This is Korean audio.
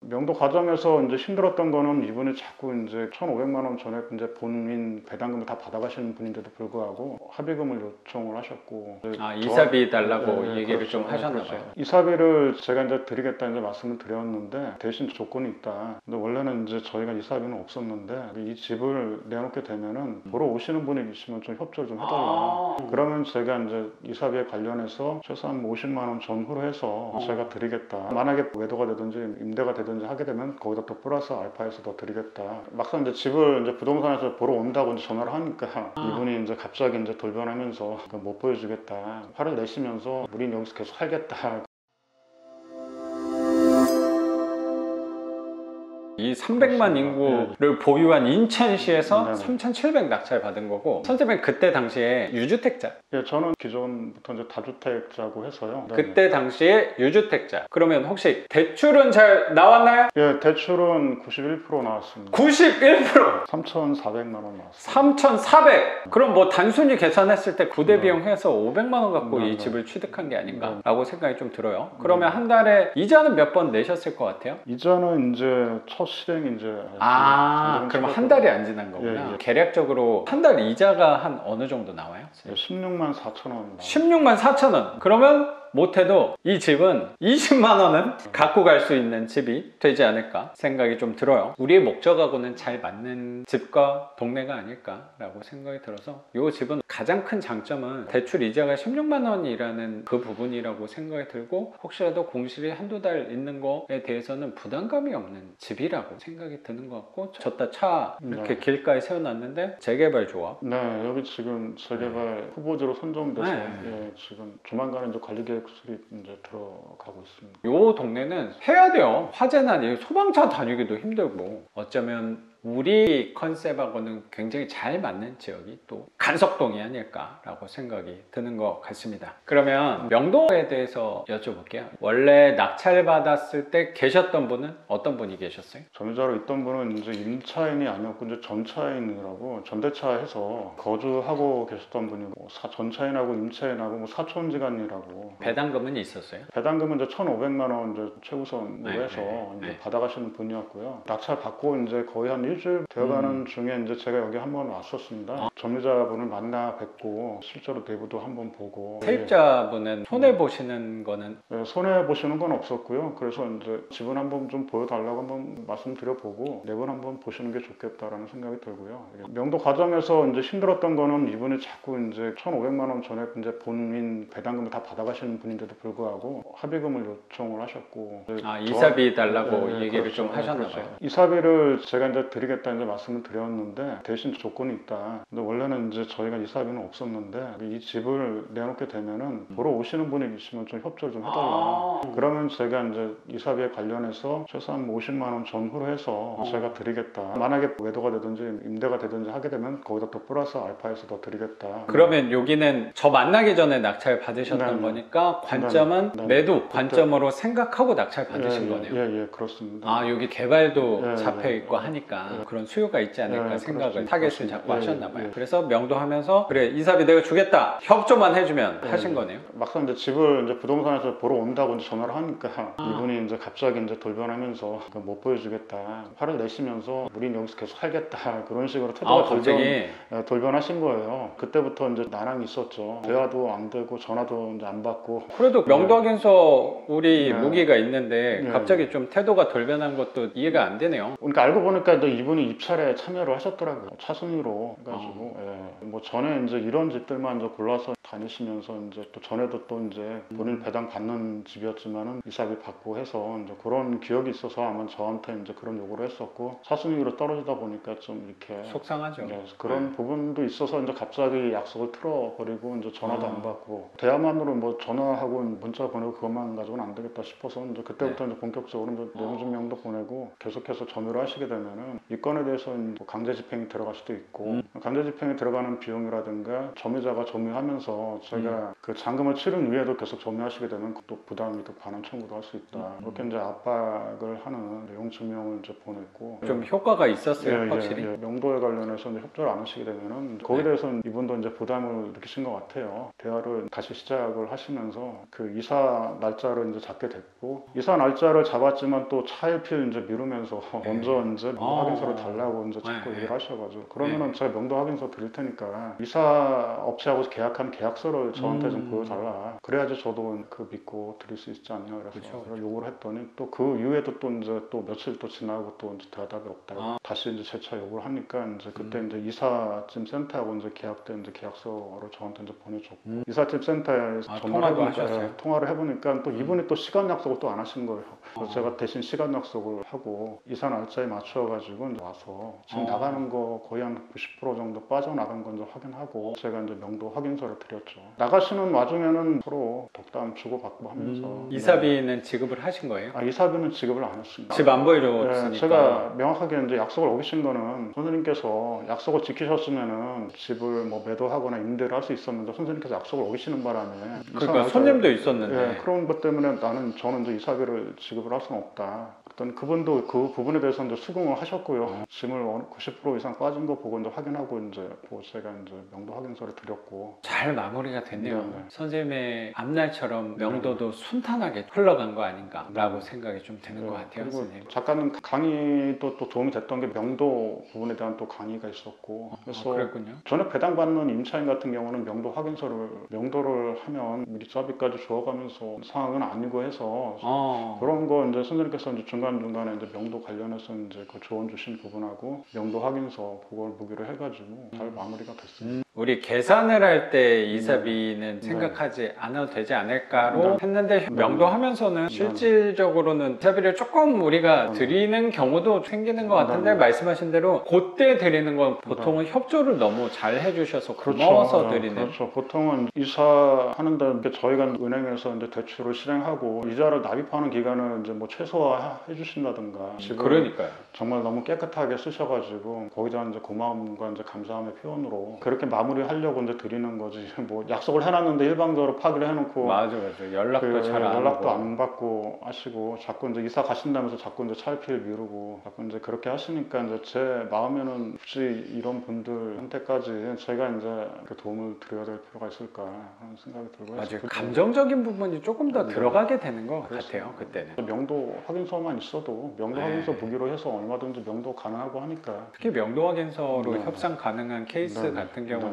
명도 과정에서 이제 힘들었던 거는 이분이 자꾸 이제 1,500만 원 전액 이제 본인 배당금을 다 받아가시는 분인데도 불구하고 합의금을 요청을 하셨고. 이사비 달라고 얘기를 그렇죠. 좀 하셨나 그렇죠. 봐요. 이사비를 제가 이제 드리겠다 이제 말씀을 드렸는데 대신 조건이 있다. 근데 원래는 이제 저희가 이사비는 없었는데 이 집을 내놓게 되면은 보러 오시는 분이 계시면 좀 협조를 좀 해달라. 그러면 제가 이제 이사비에 관련해서 최소한 50만 원 전후로 해서 제가 드리겠다. 만약에 외도가 되든지 임대가 되든지 하게 되면 거기다 또 플러스 알파에서 더 드리겠다. 막상 이제 집을 이제 부동산에서 보러 온다고 이제 전화를 하니까 이분이 이제 갑자기 이제 돌변하면서 못 보여주겠다. 화를 내시면서 우린 여기서 계속 살겠다. 이 300만 인구를 보유한 인천시에서 네네. 3,700 낙찰 받은 거고, 선생님은 그때 당시에 유주택자. 예, 저는 기존부터 이제 다주택자고 해서요. 네네. 그때 당시에 유주택자. 그러면 혹시 대출은 잘 나왔나요? 예, 대출은 91% 나왔습니다. 91%! 3,400만 원 나왔습니다. 3,400! 그럼 뭐 단순히 계산했을 때 구대 비용 해서 500만 원 갖고 이 집을 취득한 게 아닌가 라고 생각이 좀 들어요. 그러면 한 달에 이자는 몇 번 내셨을 것 같아요? 이자는 이제 첫 실행이 이제 그럼 한 달이 안 지난 거구나. 예. 계략적으로 한 달 이자가 한 어느 정도 나와요? 16만 4천 원. 16만 4천 원. 그러면 못해도 이 집은 20만 원은 갖고 갈 수 있는 집이 되지 않을까 생각이 좀 들어요. 우리의 목적하고는 잘 맞는 집과 동네가 아닐까라고 생각이 들어서 이 집은 가장 큰 장점은 대출 이자가 16만 원이라는 그 부분이라고 생각이 들고, 혹시라도 공실이 한두 달 있는 거에 대해서는 부담감이 없는 집이라고 생각이 드는 것 같고, 저따 차 이렇게 길가에 세워놨는데 재개발 조합. 네, 여기 지금 재개발 후보지로 선정돼서 예, 지금 조만간 이제 관리 계획 수립 이제 들어가고 있습니다. 요 동네는 해야 돼요. 화재나 소방차 다니기도 힘들고, 어쩌면 우리 컨셉하고는 굉장히 잘 맞는 지역이 또 간석동이 아닐까라고 생각이 드는 것 같습니다. 그러면 명도에 대해서 여쭤볼게요. 원래 낙찰 받았을 때 계셨던 분은 어떤 분이 계셨어요? 전유자로 있던 분은 이제 임차인이 아니었고 이제 전차인이라고 전대차 해서 거주하고 계셨던 분이고, 전차인하고 임차인하고 뭐 사촌지간이라고. 배당금은 있었어요? 배당금은 이제 1,500만 원 이제 최우선으로 해서 이제 받아가시는 분이었고요. 낙찰 받고 이제 거의 한 일주일 되어가는 중에 이제 제가 여기 한번 왔었습니다. 점유자분을 만나 뵙고 실제로 내부도 한번 보고. 세입자분은 손해 보시는 거는? 네, 손해 보시는 건 없었고요. 그래서 이제 집은 한번 좀 보여달라고 한번 말씀드려보고 내부는 한번 보시는 게 좋겠다라는 생각이 들고요. 명도 과정에서 이제 힘들었던 거는 이분이 자꾸 이제 1,500만 원 전액 이제 본인 배당금을 다 받아가시는 분인데도 불구하고 합의금을 요청을 하셨고. 이사비 달라고 얘기를 그렇죠. 좀 하셨나 봐요. 이사비를 제가 이제 드리겠다 이제 말씀을 드렸는데 대신 조건이 있다. 근데 원래는 이제 저희가 이사비는 없었는데 이 집을 내놓게 되면은 보러 오시는 분이 계시면 좀 협조를 좀 해달라. 그러면 제가 이제 이사비에 관련해서 최소한 50만 원 전후로 해서 제가 드리겠다. 만약에 외도가 되든지 임대가 되든지 하게 되면 거기다 또 플러스 알파에서 더 드리겠다. 그러면 여기는 저 만나기 전에 낙찰 받으셨던 거니까 관점은 매도 관점으로 생각하고 낙찰 받으신 거네요. 예, 그렇습니다. 여기 개발도 잡혀 있고 하니까 그런 수요가 있지 않을까 생각을 타겟을 잡고 하셨나 봐요. 그래서 명도하면서 그래 이사비 내가 주겠다 협조만 해주면 하신 거네요. 막상 이제 집을 이제 부동산에서 보러 온다고 이제 전화를 하니까 이분이 이제 갑자기 이제 돌변하면서 못 보여주겠다. 화를 내시면서 우린 여기서 계속 살겠다. 그런 식으로 태도가 돌변하신 거예요. 그때부터 이제 난항이 있었죠. 대화도 안 되고 전화도 이제 안 받고. 그래도 명도하면서 우리 무기가 있는데 갑자기 좀 태도가 돌변한 것도 이해가 안 되네요. 그러니까 알고 보니까 이분이 입찰에 참여를 하셨더라고요. 차순위로 해가지고. 뭐 전에 이제 이런 집들만 이제 골라서 다니시면서 이제 또 전에도 또 이제 본인 배당 받는 집이었지만은 이사비 받고 해서 이제 그런 기억이 있어서 아마 저한테 이제 그런 요구를 했었고, 차순위로 떨어지다 보니까 좀 이렇게 속상하죠. 그런 부분도 있어서 이제 갑자기 약속을 틀어버리고 이제 전화도 안 받고, 대화만으로 뭐 전화하고 문자 보내고 그것만 가지고는 안 되겠다 싶어서 이제 그때부터 이제 본격적으로 내부 증명도 보내고 계속해서 점유를 하시게 되면은 이 건에 대해서는 뭐 강제 집행이 들어갈 수도 있고 강제 집행에 들어가는 비용이라든가 점유자가 점유하면서 저희가 그 잔금을 치른 후에도 계속 점유하시게 되면 또 부담이 또 반환 청구도 할 수 있다. 그렇게 이제 압박을 하는 내용 증명을 이제 보냈고 좀 효과가 있었어요, 확실히. 명도에 관련해서 이제 협조를 안 하시게 되면은 거기에 대해서는 이분도 이제 부담을 느끼신 것 같아요. 대화를 다시 시작을 하시면서 그 이사 날짜를 이제 잡게 됐고 이사 날짜를 잡았지만 또 차일피일 이제 미루면서 먼저 이제 명도 확인서를 달라고 이제 자꾸 얘기를 하셔가지고 그러면은 제가 명도 확인서 드릴 테니까 이사 업체하고 계약한 계약서를 저한테 좀 보여달라. 그래야지 저도 그 믿고 드릴 수 있지 않냐 그래서 제가 요구를 했더니 또 그 이후에도 또 이제 또 며칠 또 지나고 또 이제 대답이 없다고 다시 이제 재차 요구를 하니까 이제 그때 이제 이삿짐 센터하고 이제 계약된 이제 계약서를 저한테 이제 보내줬고 이삿짐 센터에 통화도 하셨어요? 통화를 해보니까 또 이분이 또 시간 약속을 또 안 하신 거예요. 그래서 제가 대신 시간 약속을 하고 이사 날짜에 맞춰가지고 이제 와서 지금 나가는 거 거의 한 90% 정도 빠져나간 건 이제 확인하고 제가 이제 명도 확인서를 드렸죠. 나가시는 와중에는 서로 덕담 주고받고 하면서 이사비는 지급을 하신 거예요? 이사비는 지급을 안 했습니다. 집 안 보여줬으니까. 제가 명확하게 이제 약속을 어기신 거는 선생님께서 약속을 지키셨으면은 집을 뭐 매도하거나 임대를 할 수 있었는데 선생님께서 약속을 어기시는 바람에 그러니까 손님도 있었는데 그런 것 때문에 저는 이제 이사비를 지급을 할 수는 없다. 그랬더니 그분도 그 부분에 대해서 이제 수긍을 하셨고요. 짐을 90% 이상 빠진 거 보고 이제 확인하고 이제 제가 이제 명도 확인서를 드렸고 잘 마무리가 됐네요. 네. 선생님의 앞날처럼 명도도 순탄하게 흘러간 거 아닌가라고 생각이 좀 드는 것 같아요, 그리고 선생님. 작가는 강의도 또 도움이 됐던 게 명도 부분에 대한 또 강의가 있었고 그래서 그랬군요. 전에 배당받는 임차인 같은 경우는 명도 확인서를 명도를 하면 미리 짜비까지 주어가면서 상황은 아니고 해서 그런 거 이제 선생님께서 이제 중간중간에 이제 명도 관련해서 이제 그 조언 주신 부분하고 명도 확인서 그걸 무기로 해가지고 잘 마무리가 됐습니다. 우리 계산을 할 때 이사비는 생각하지 않아도 되지 않을까로 했는데 명도하면서는 실질적으로는 이사비를 조금 우리가 드리는 경우도 생기는 것 같은데 말씀하신 대로 그때 드리는 건 보통은 협조를 너무 잘 해주셔서 고마워서 드리는. 그렇죠. 보통은 이사하는데 저희가 은행에서 이제 대출을 실행하고 이자를 납입하는 기간을 이제 뭐 최소화해 주신다든가 그러니까요. 정말 너무 깨끗하게 쓰셔가지고 거기다 이제 고마움과 이제 감사함의 표현으로 그렇게 마무리하려고 이제 드리는 거지. 뭐 약속을 해놨는데 일방적으로 파기를 해놓고 맞아. 연락도 잘 안 연락도 하고. 안 받고 하시고 자꾸 이제 이사 가신다면서 자꾸 이제 차일피일 미루고 자꾸 이제 그렇게 하시니까 이제 제 마음에는 굳이 이런 분들한테까지 제가 이제 도움을 드려야 될 필요가 있을까 하는 생각이 들고 맞아요. 감정적인 부분이 조금 더 들어가게 되는 것 그래서 같아요. 그때는. 명도 확인서만 있어도 명도 확인서 무기로 해서 얼마든지 명도 가능하고 하니까 특히 명도 확인서로 협상 가능한 케이스 같은 경우는